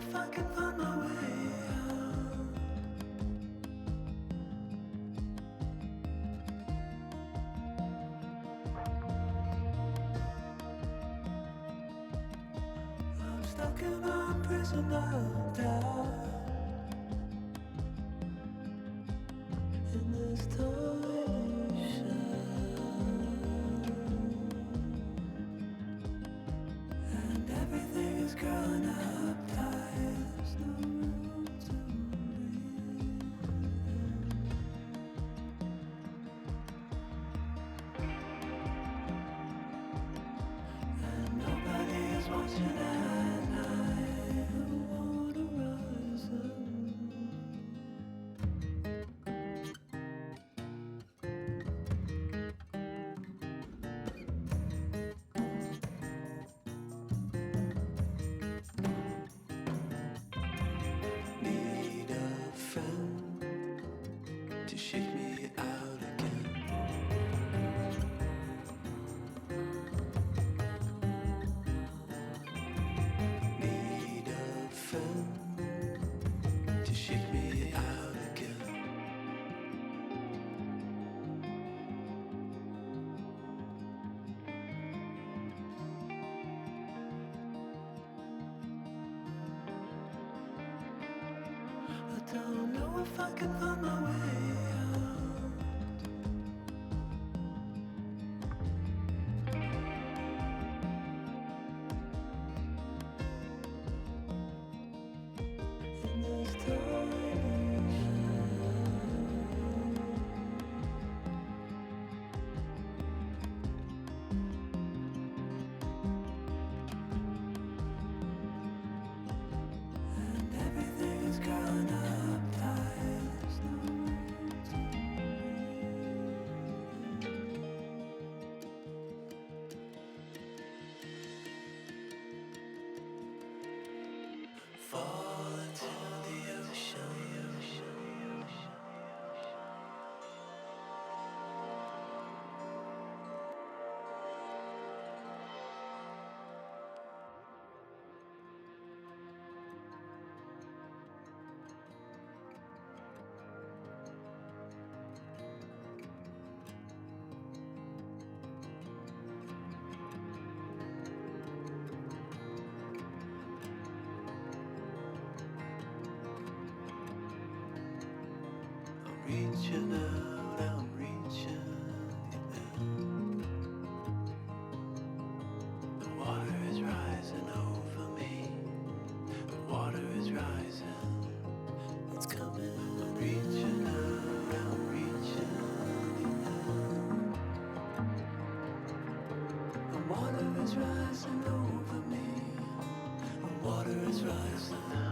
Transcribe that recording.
if I can find my way out. I'm stuck in a prison of doubt. In this tiny shell, and everything is growing up tight. There's no room to breathe. And nobody is watching at night. I wanna rise up. Need a friend to shake me out again. Need a friend to shake me out again. I don't know if I can find my way out. In this tiny shell, and everything is growing up tight. There's no room to breathe. Fall into the ocean. I'm reaching out, I'm reaching the end. The water is rising over me. The water is rising. It's coming. I'm reaching out, I'm reaching the end. The water is rising over me. The water is rising.